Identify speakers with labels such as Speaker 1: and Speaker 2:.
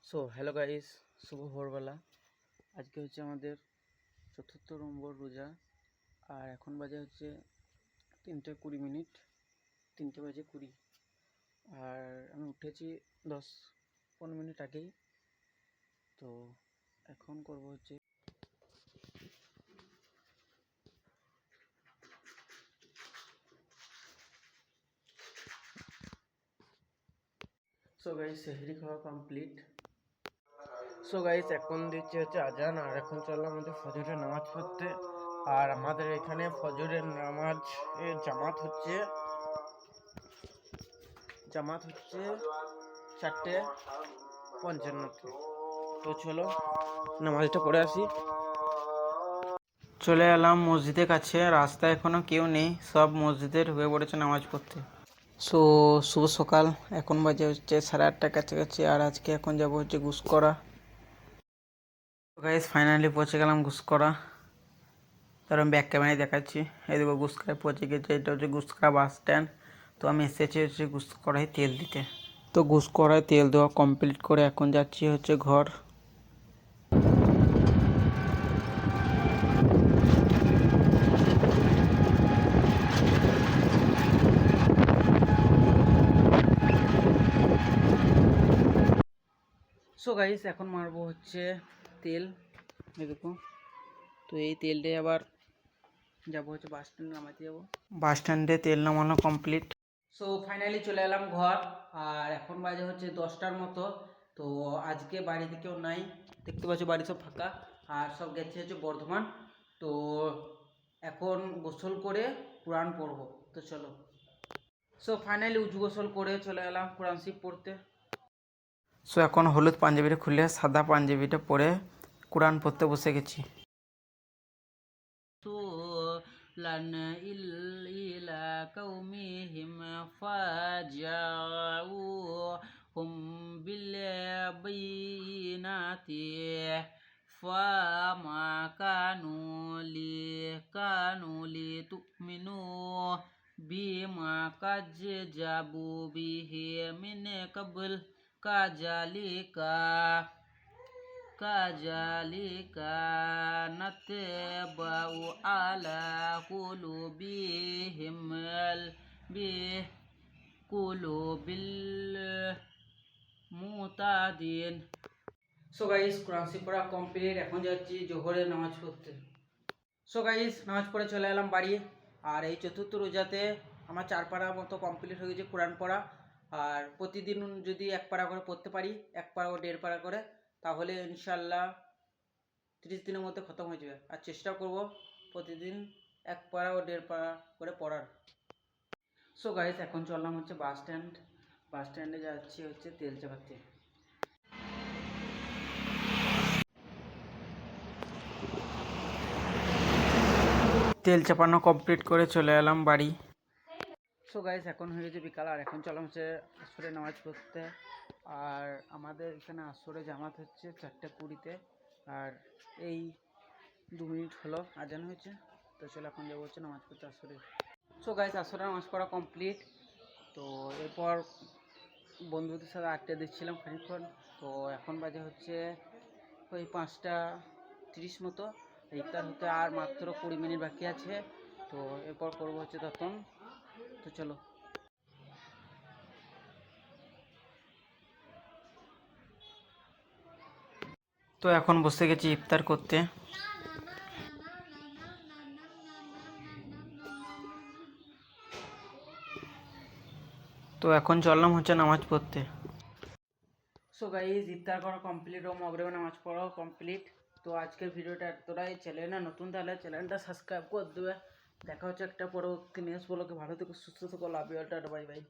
Speaker 1: So hello guys, শুভ ভোরবেলা। আজকে হচ্ছে আমাদের ৪র্থ নম্বর রোজা। আর এখন বাজে হচ্ছে 3:20, 3:20। আর আমি উঠেছি 10-15 মিনিট আগেই। তো এখন করব হচ্ছে সো গাইস, সেহরি খাওয়া কমপ্লিট। সো গাইস, এখন দিচ্ছে হচ্ছে আজান। আর এখন চললাম আমাদের ফজরের নামাজ পড়তে। আর আমাদের এখানে ফজরের নামাজ জামাত হচ্ছে 4:55-তে। তো চলো নামাজটা পড়ে আসি। চলে এলাম মসজিদের কাছে। রাস্তায় এখনো কেউ নেই, সব মসজিদের হয়ে পড়েছে নামাজ পড়তে। সো শুভ সকাল। এখন বাজে হচ্ছে 8:30 কাছাকাছি। আর আজকে এখন যাব হচ্ছে গুসকরা। গাইস, ফাইনালি পৌঁছে গেলাম গুসকরা। তার আমি ব্যাক ক্যামেরায় দেখাচ্ছি। এই দেখো গুসকরায় পৌঁছে গেছে। এটা হচ্ছে গুসকরা বাস স্ট্যান্ড। তো আমি এসেছি হচ্ছে গুসকরায় তেল দিতে। তো গুসকরায় তেল দেওয়া কমপ্লিট করে এখন যাচ্ছি হচ্ছে ঘর। সো গাইস, এখন মারবো হচ্ছে তেল। এই দেখো। তো এই তেলটাই আবার যাবো হচ্ছে বাস স্ট্যান্ডে নামাতে যাবো। বাস স্ট্যান্ডে তেল নামানো কমপ্লিট। সো ফাইনালি চলে এলাম ঘর। আর এখন বাজে হচ্ছে 10টার মতো। তো আজকে বাড়িতে কেউ নাই, দেখতে পাচ্ছ বাড়ি সব ফাঁকা। আর সব গেছে হচ্ছে বর্ধমান। তো এখন গোসল করে কোরআন পড়বো। তো চলো। সো ফাইনালি উজু গোসল করে চলে এলাম কোরআন শরীফ পড়তে। সো এখন হলুদ পাঞ্জাবিটা খুলে সাদা পাঞ্জাবিটা পরে কোরআন পড়তে বসে গেছি। لن إلى قومهم فجاءوهم بالبينات فما كانوا لتؤمنوا بما كذبوا به من قبل كذلك نتبع على قلوبهم بقلوب المعتدين। সো গাইস, কোরআন শরীফ পড়া কমপ্লিট। এখন যাচ্ছি জোহরের নামাজ পড়তে। সো গাইস, নামাজ পড়ে চলে এলাম বাড়ি। আর এই 4র্থ রোজাতে আমার 4 পারা মতো কমপ্লিট হয়ে গেছে কোরআন পড়া। আর প্রতিদিন যদি 1 পারা করে পড়তে পারি, 1 পারা ও 1.5 পারা করে, তাহলে ইনশাল্লাহ 30 দিনের মধ্যে খতম হয়ে যাবে। আর চেষ্টা করব প্রতিদিন 1 পারা ও 1.5 পারা করে পড়ার। সো গাইস, এখন চললাম হচ্ছে বাস স্ট্যান্ড। বাস স্ট্যান্ডে যাচ্ছি হচ্ছে তেল চাপাতে। তেল চাপানো কমপ্লিট করে চলে এলাম বাড়ি। সো গাইস, এখন হয়ে গেছে বিকাল। আর এখন চললাম হচ্ছে আসরে নামাজ পড়তে। আর আমাদের এখানে আসরে জামাত হচ্ছে 4:20-তে। আর এই 2 মিনিট হলো আজান হয়েছে। তো চলো এখন যাবো হচ্ছে নামাজ পড়তে আসরে। সো গাইস, আসরে নামাজ পড়া কমপ্লিট। তো এরপর বন্ধুদের সাথে আড্ডা দিচ্ছিলাম খানিকক্ষণ। তো এখন বাজে হচ্ছে ওই 5:30 মতো। ইফতার হতে আর মাত্র 20 মিনিট বাকি আছে। তো এরপর করবো হচ্ছে দাতন। তো চলো। তো এখন বসে গেছি ইফতার করতে। তো এখন চললাম হচ্ছে নামাজ পড়তে। সো গাইস, ইফতার করা কমপ্লিট ও মাগরিবের নামাজ পড়াও কমপ্লিট। তো আজকের ভিডিওটা এতটাই। চ্যানেলে নতুন তাহলে চ্যানেলটা সাবস্ক্রাইব করে দেবে। দেখা হচ্ছে একটা পরবর্তী নিউজ ব্লগে। ভালো থেকো, সুস্থ থেকো, love you all, tata, bye by.